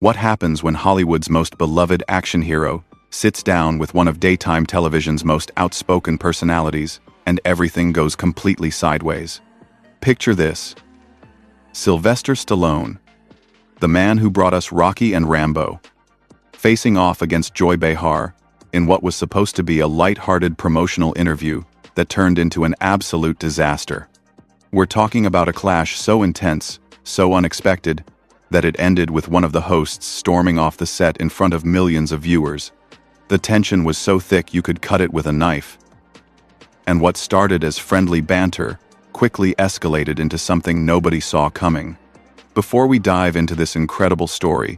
What happens when Hollywood's most beloved action hero sits down with one of daytime television's most outspoken personalities, and everything goes completely sideways? Picture this. Sylvester Stallone, the man who brought us Rocky and Rambo, facing off against Joy Behar in what was supposed to be a light-hearted promotional interview that turned into an absolute disaster. We're talking about a clash so intense, so unexpected, that it ended with one of the hosts storming off the set in front of millions of viewers. The tension was so thick you could cut it with a knife. And what started as friendly banter quickly escalated into something nobody saw coming. Before we dive into this incredible story,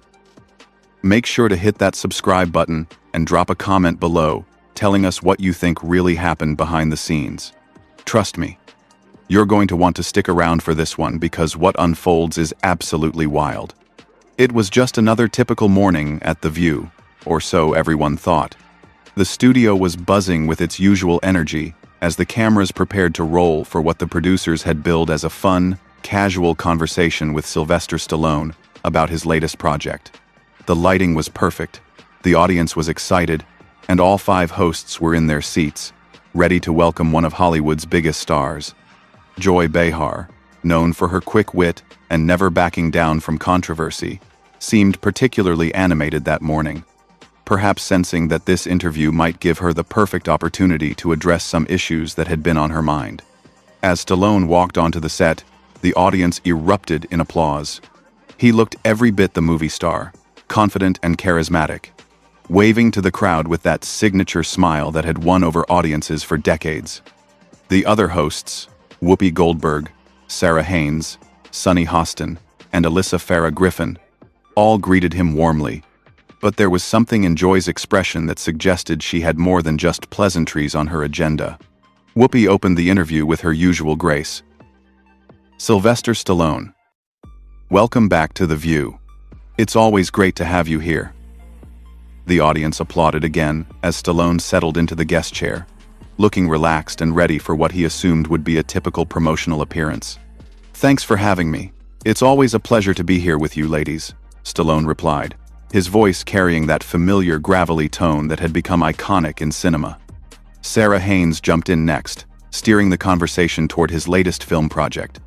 make sure to hit that subscribe button and drop a comment below telling us what you think really happened behind the scenes. Trust me, you're going to want to stick around for this one because what unfolds is absolutely wild. It was just another typical morning at The View, or so everyone thought. The studio was buzzing with its usual energy as the cameras prepared to roll for what the producers had billed as a fun, casual conversation with Sylvester Stallone about his latest project. The lighting was perfect, the audience was excited, and all 5 hosts were in their seats, ready to welcome one of Hollywood's biggest stars. Joy Behar, known for her quick wit and never backing down from controversy, seemed particularly animated that morning, perhaps sensing that this interview might give her the perfect opportunity to address some issues that had been on her mind. As Stallone walked onto the set, the audience erupted in applause. He looked every bit the movie star, confident and charismatic, waving to the crowd with that signature smile that had won over audiences for decades. The other hosts, Whoopi Goldberg, Sarah Haynes, Sunny Hostin, and Alyssa Farah Griffin, all greeted him warmly, but there was something in Joy's expression that suggested she had more than just pleasantries on her agenda. Whoopi opened the interview with her usual grace. "Sylvester Stallone, welcome back to The View. It's always great to have you here." The audience applauded again as Stallone settled into the guest chair, looking relaxed and ready for what he assumed would be a typical promotional appearance. "Thanks for having me. It's always a pleasure to be here with you, ladies," Stallone replied, his voice carrying that familiar gravelly tone that had become iconic in cinema. Sarah Haynes jumped in next, steering the conversation toward his latest film project.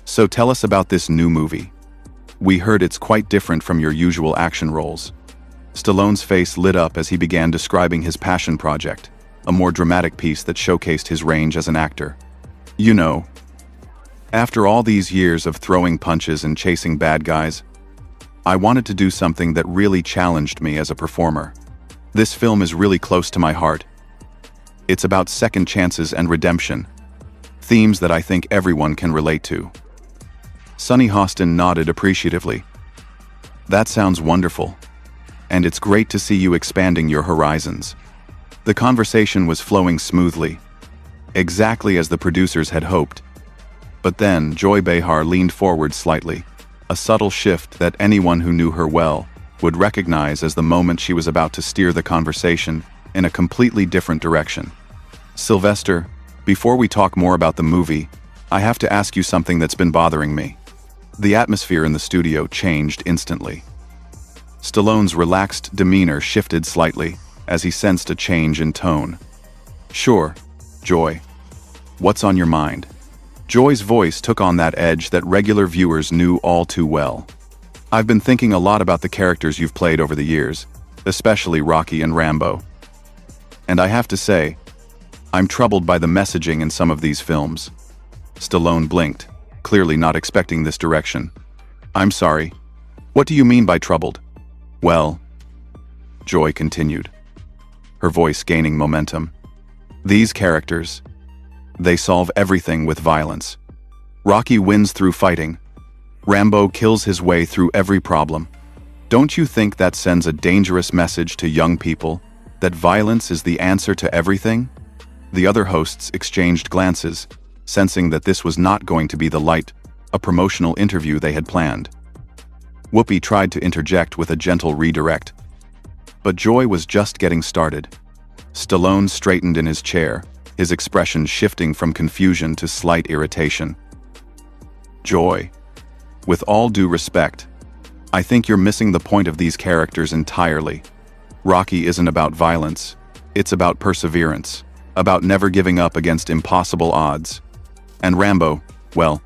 "So tell us about this new movie. We heard it's quite different from your usual action roles." Stallone's face lit up as he began describing his passion project, a more dramatic piece that showcased his range as an actor. "You know, after all these years of throwing punches and chasing bad guys, I wanted to do something that really challenged me as a performer. This film is really close to my heart. It's about second chances and redemption, themes that I think everyone can relate to." Sunny Hostin nodded appreciatively. "That sounds wonderful, and it's great to see you expanding your horizons." The conversation was flowing smoothly, exactly as the producers had hoped. But then Joy Behar leaned forward slightly, a subtle shift that anyone who knew her well would recognize as the moment she was about to steer the conversation in a completely different direction. "Sylvester, before we talk more about the movie, I have to ask you something that's been bothering me." The atmosphere in the studio changed instantly. Stallone's relaxed demeanor shifted slightly as he sensed a change in tone. "Sure, Joy. What's on your mind?" Joy's voice took on that edge that regular viewers knew all too well. "I've been thinking a lot about the characters you've played over the years, especially Rocky and Rambo. And I have to say, I'm troubled by the messaging in some of these films." Stallone blinked, clearly not expecting this direction. "I'm sorry. What do you mean by troubled?" "Well," Joy continued, her voice gaining momentum, "these characters, they solve everything with violence. Rocky wins through fighting. Rambo kills his way through every problem. Don't you think that sends a dangerous message to young people, that violence is the answer to everything?" The other hosts exchanged glances, sensing that this was not going to be a promotional interview they had planned. Whoopi tried to interject with a gentle redirect, but Joy was just getting started. Stallone straightened in his chair, his expression shifting from confusion to slight irritation. "Joy, with all due respect, I think you're missing the point of these characters entirely. Rocky isn't about violence. It's about perseverance, about never giving up against impossible odds. And Rambo, well,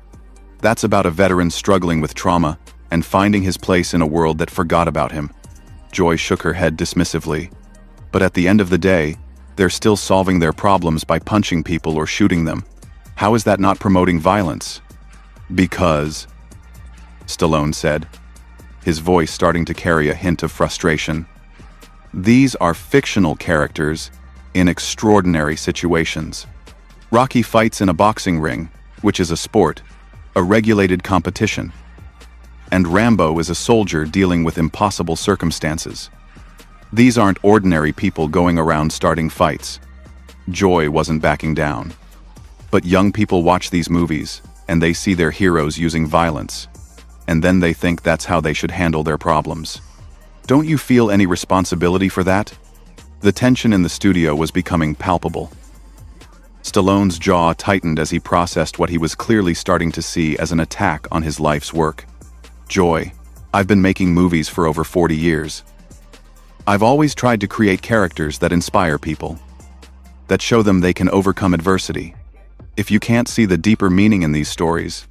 that's about a veteran struggling with trauma and finding his place in a world that forgot about him. Joy shook her head dismissively. But at the end of the day, they're still solving their problems by punching people or shooting them. How is that not promoting violence? Because, Stallone said, his voice starting to carry a hint of frustration. These are fictional characters in extraordinary situations. Rocky fights in a boxing ring, which is a sport, a regulated competition. And Rambo is a soldier dealing with impossible circumstances. These aren't ordinary people going around starting fights. Joy wasn't backing down. But young people watch these movies, and they see their heroes using violence. And then they think that's how they should handle their problems. Don't you feel any responsibility for that? The tension in the studio was becoming palpable. Stallone's jaw tightened as he processed what he was clearly starting to see as an attack on his life's work. Joy, I've been making movies for over 40 years. I've always tried to create characters that inspire people, that show them they can overcome adversity. If you can't see the deeper meaning in these stories,